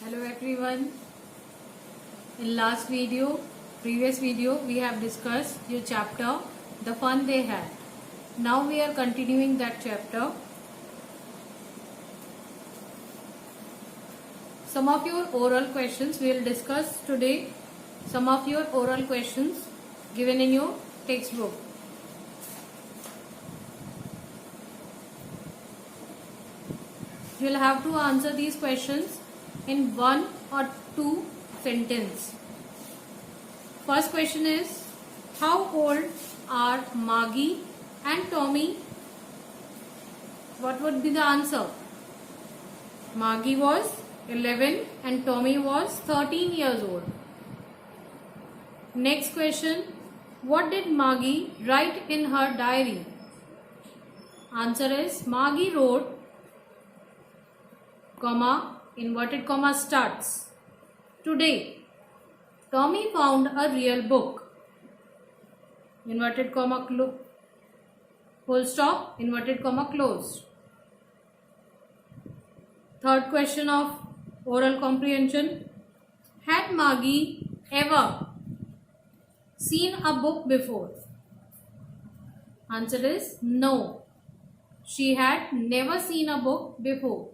Hello everyone. In previous video, we have discussed your chapter, The Fun They Had. Now we are continuing that chapter. Some of your oral questions we will discuss today. Some of your oral questions given in your textbook. You will have to answer these questions in one or two sentences. First question is, how old are Margie and Tommy? What would be the answer? Margie was 11 and Tommy was 13 years old. Next question, what did Margie write in her diary? Answer is, Margie wrote, comma, inverted comma starts, today Tommy found a real book, inverted comma full stop, inverted comma closed. Third question of oral comprehension, had Margie ever seen a book before? Answer is no, she had never seen a book before.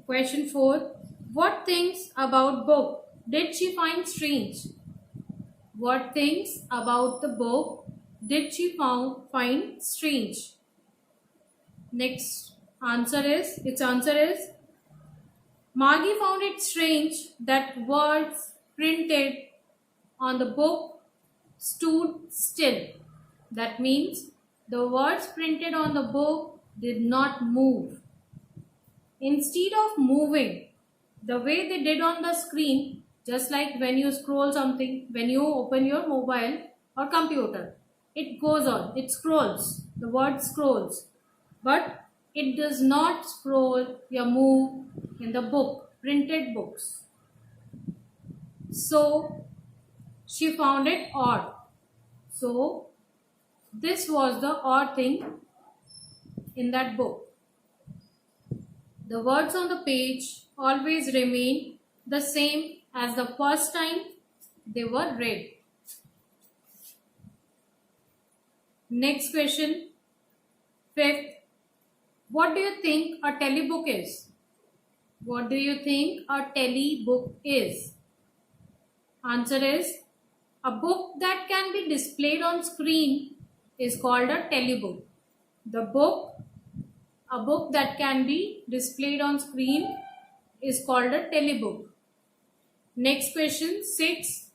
Question 4. What things about book did she find strange? What things about the book did she find strange? Its answer is, Margie found it strange that words printed on the book stood still. That means the words printed on the book did not move. Instead of moving the way they did on the screen, just like when you scroll something, when you open your mobile or computer, it goes on, it scrolls, the word scrolls, but it does not scroll or move in the book, printed books. So she found it odd. So this was the odd thing in that book. The words on the page always remain the same as the first time they were read. Next question, 5th. What do you think a telebook is? What do you think a telebook is? Answer is, a book that can be displayed on screen is called a telebook. A book that can be displayed on screen is called a telebook. Next question, 6.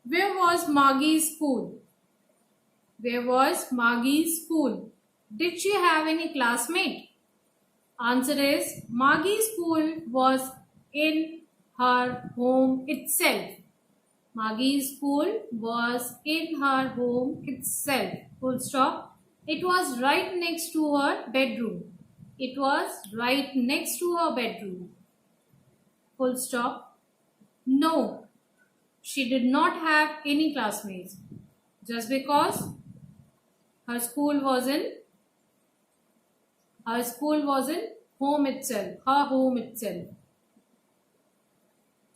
Where was Margie's school? Where was Margie's school? Did she have any classmate? Answer is, Margie's school was in her home itself. Margie's school was in her home itself. Full stop. It was right next to her bedroom. It was right next to her bedroom. Full stop. No, she did not have any classmates. Just because her school was in home itself, her home itself.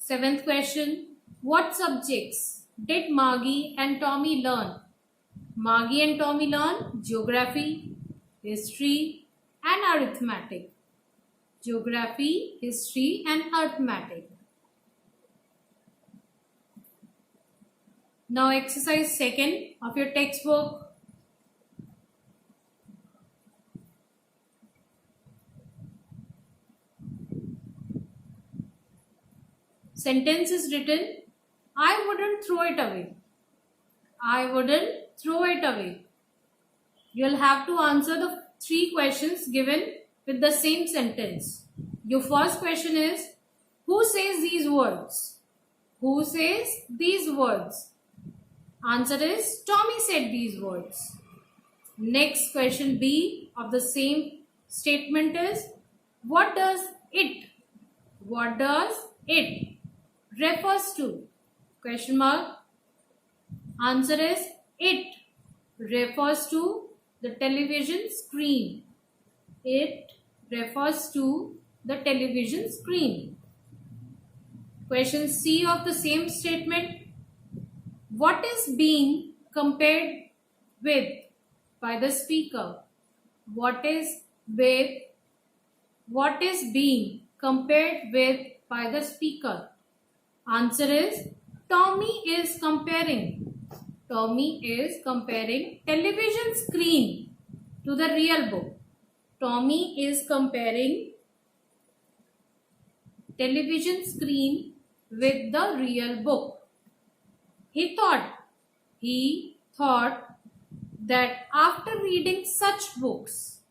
7th question. What subjects did Margie and Tommy learn? Margie and Tommy learn geography, history and arithmetic. Geography, history and arithmetic. Now exercise 2nd of your textbook. Sentence is written, I wouldn't throw it away. I wouldn't throw it away. You'll have to answer the 3 questions given with the same sentence. Your first question is, who says these words? Who says these words? Answer is, Tommy said these words. Next question B of the same statement is, what does it refers to? Question mark. Answer is, it refers to the television screen. It refers to the television screen. Question C of the same statement. What is being compared with by the speaker? What is being compared with by the speaker? Answer is Tommy is comparing. Tommy is comparing television screen to the real book. Tommy is comparing television screen with the real book. He thought that after reading such books,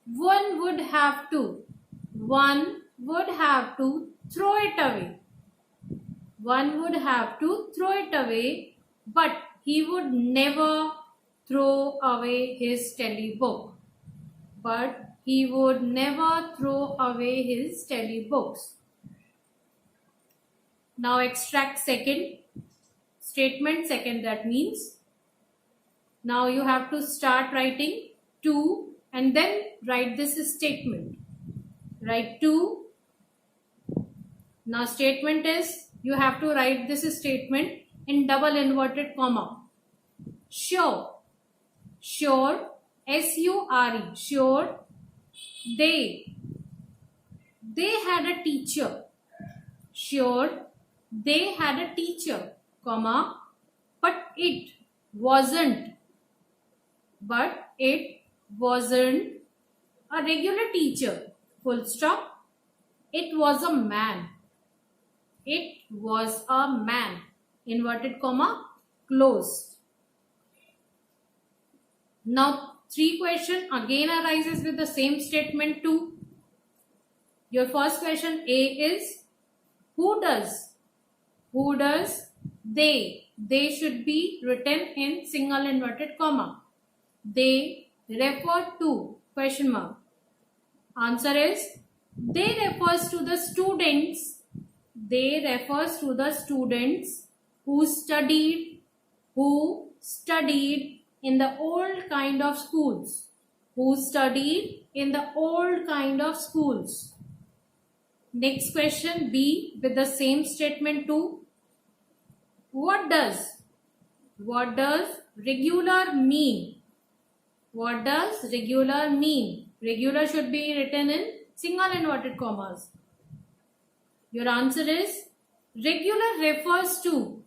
one would have to throw it away. But he would never throw away his telebook. Now extract second statement. That means now you have to start writing to and then write this statement. Write to. Now statement is, you have to write this statement in double inverted comma. Sure, S-U-R-E, sure, they had a teacher. Sure, they had a teacher, comma, but it wasn't a regular teacher, full stop. It was a man. Inverted comma, close. Now 3 question again arises with the same statement too. Your first question A is, who does they should be written in single inverted comma. They refer to question mark. Answer is, they refers to the students who studied in the old kind of schools. Next question B with the same statement too. What does regular mean? Regular should be written in single inverted commas. Your answer is, regular refers to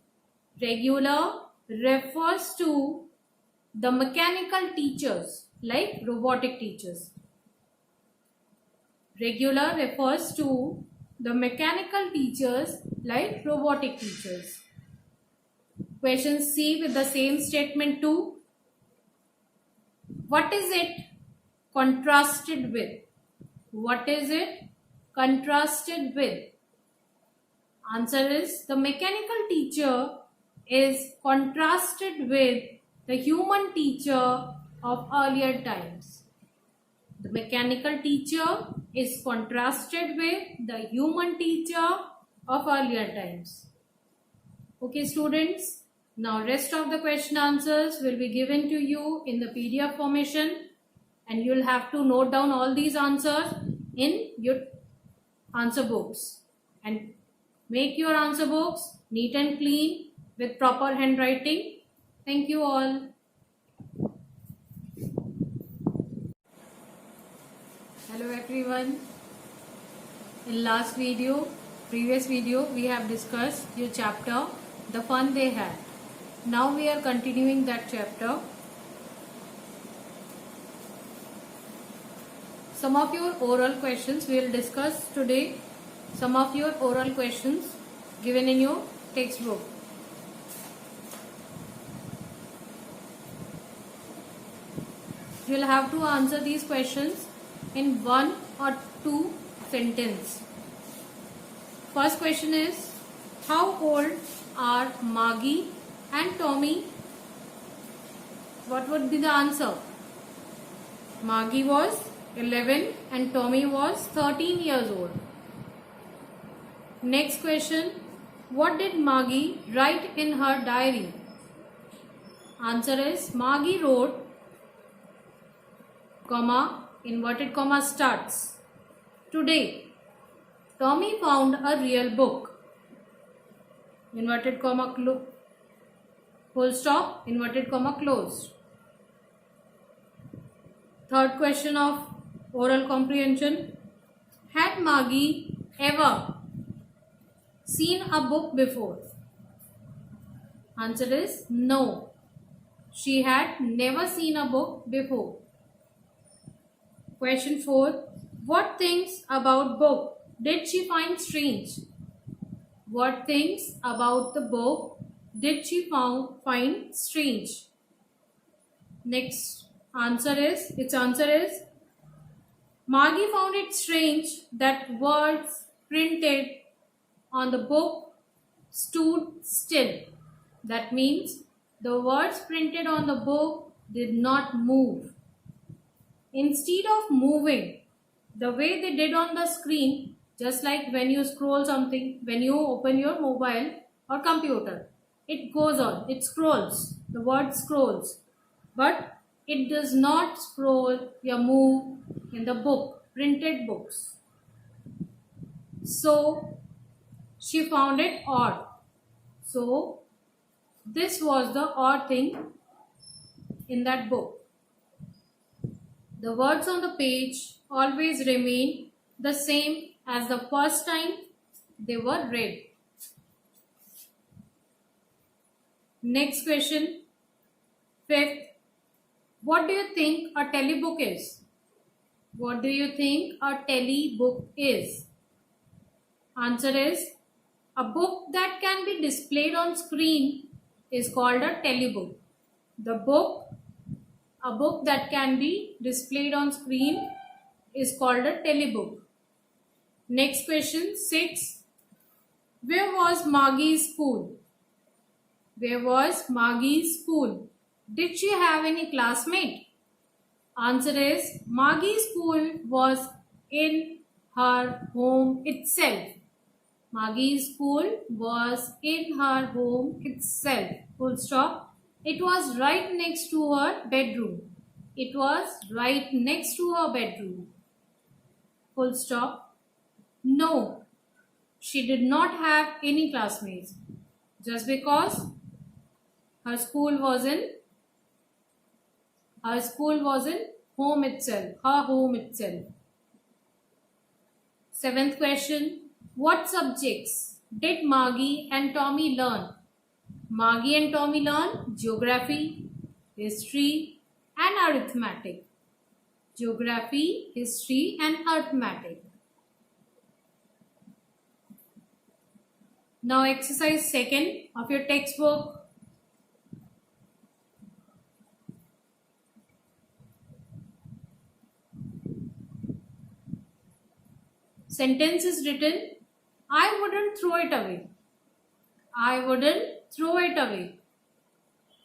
the mechanical teachers, like robotic teachers. Regular refers to the mechanical teachers like robotic teachers. Question C with the same statement too. What is it contrasted with? Answer is, the mechanical teacher is contrasted with the human teacher of earlier times. The mechanical teacher is contrasted with the human teacher of earlier times. Okay students, now rest of the question answers will be given to you in the PDF formation, and you will have to note down all these answers in your answer books and make your answer books neat and clean with proper handwriting. Thank you all. Hello everyone. In previous video, we have discussed your chapter, The Fun They Had. Now we are continuing that chapter. Some of your oral questions we will discuss today. Some of your oral questions given in your textbook. You will have to answer these questions in 1 or 2 sentences. First question is, how old are Margie and Tommy? What would be the answer? Margie was 11 and Tommy was 13 years old. Next question, what did Margie write in her diary? Answer is, Margie wrote, comma, inverted comma starts. Today, Tommy found a real book. Inverted comma full stop, inverted comma closed. Third question of oral comprehension. Had Margie ever seen a book before? Answer is no. She had never seen a book before. Question 4. What things about book did she find strange? What things about the book did she find strange? Its answer is Margie found it strange that words printed on the book stood still. That means the words printed on the book did not move. Instead of moving the way they did on the screen, just like when you scroll something, when you open your mobile or computer, it goes on, it scrolls, the word scrolls, but it does not scroll or move in the book, printed books. So she found it odd. So this was the odd thing in that book. The words on the page always remain the same as the first time they were read. Next question. Fifth. What do you think a telebook is? What do you think a telebook is? Answer is a book that can be displayed on screen is called a telebook. A book that can be displayed on screen is called a telebook. Next question 6. Where was Margie's school? Where was Margie's school? Did she have any classmate? Answer is Margie's school was in her home itself. Margie's school was in her home itself. Full stop. It was right next to her bedroom. It was right next to her bedroom. Full stop. No, she did not have any classmates. Just because her school was in home itself, her home itself. Seventh question. What subjects did Margie and Tommy learn? Margie and Tommy learn geography, history and arithmetic. Geography, history and arithmetic. Now exercise 2 of your textbook. Sentence is written, I wouldn't throw it away. I wouldn't throw it away.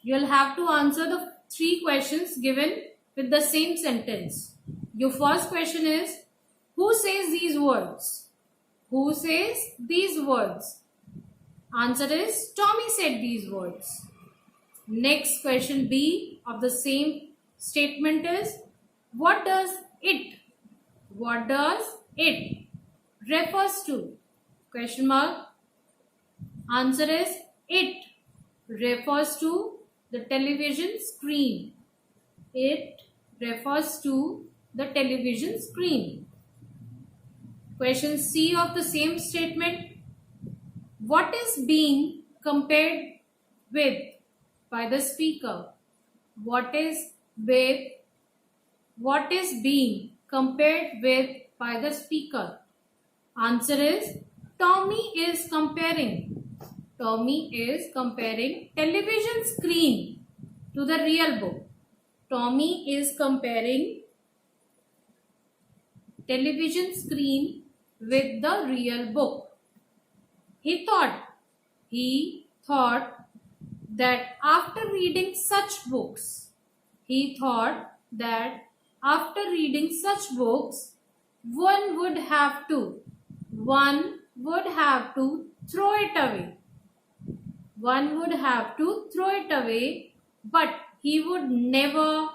You'll have to answer the 3 questions given with the same sentence. Your first question is, who says these words? Who says these words? Answer is, Tommy said these words. Next question B of the same statement is, what does it refers to? Question mark. Answer is, it refers to the television screen. It refers to the television screen. Question C of the same statement. What is being compared with by the speaker? What is being compared with by the speaker? Answer is, Tommy is comparing television screen to the real book. Tommy is comparing television screen with the real book. He thought that after reading such books, one would have to throw it away. One would have to throw it away, but he would never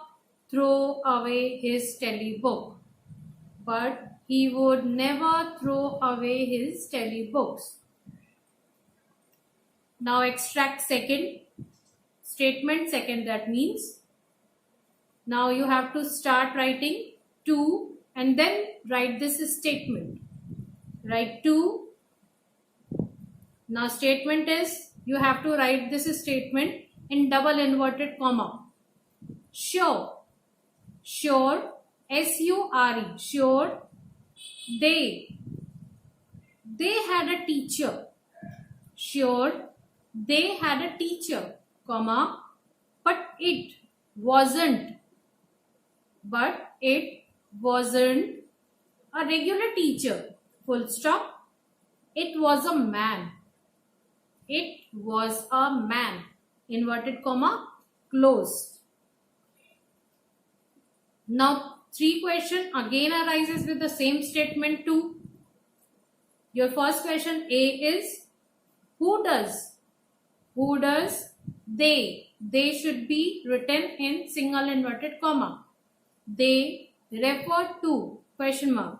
throw away his telebook. But he would never throw away his telebooks. Now extract second statement, second, that means. Now you have to start writing to and then write this statement. Write to. Now statement is, you have to write this statement in double inverted comma. Sure. Sure. S-U-R-E. Sure. They had a teacher. Sure. They had a teacher, comma, but it wasn't a regular teacher, full stop. It was a man. It was a man, inverted comma, closed. Now 3 question again arises with the same statement too. Your first question A is, who does they should be written in single inverted comma. They refer to, question mark.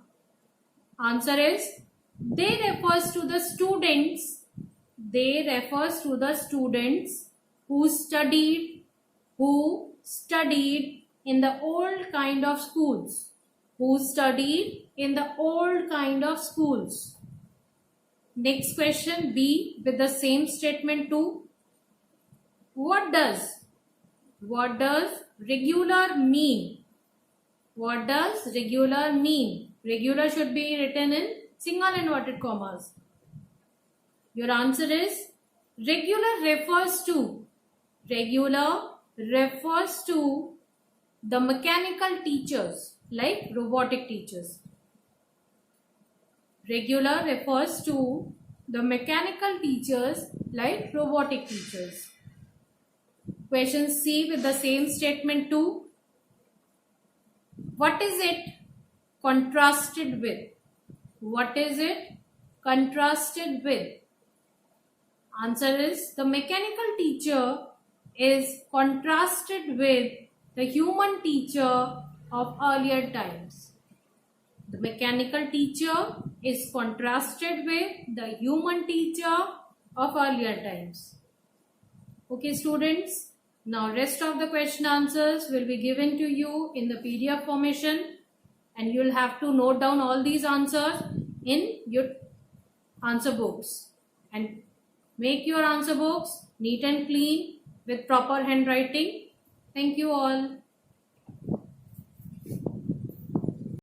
Answer is, they refers to the students. They refers to the students who studied in the old kind of schools. Who studied in the old kind of schools. Next question B with the same statement too. What does regular mean? What does regular mean? Regular should be written in single inverted commas. Your answer is, regular refers to the mechanical teachers, like robotic teachers. Regular refers to the mechanical teachers like robotic teachers. Question C with the same statement too. What is it contrasted with? What is it contrasted with? Answer is, the mechanical teacher is contrasted with the human teacher of earlier times. The mechanical teacher is contrasted with the human teacher of earlier times. Okay students, now rest of the question answers will be given to you in the PDF formation, and you will have to note down all these answers in your answer books and make your answer books neat and clean with proper handwriting. Thank you all.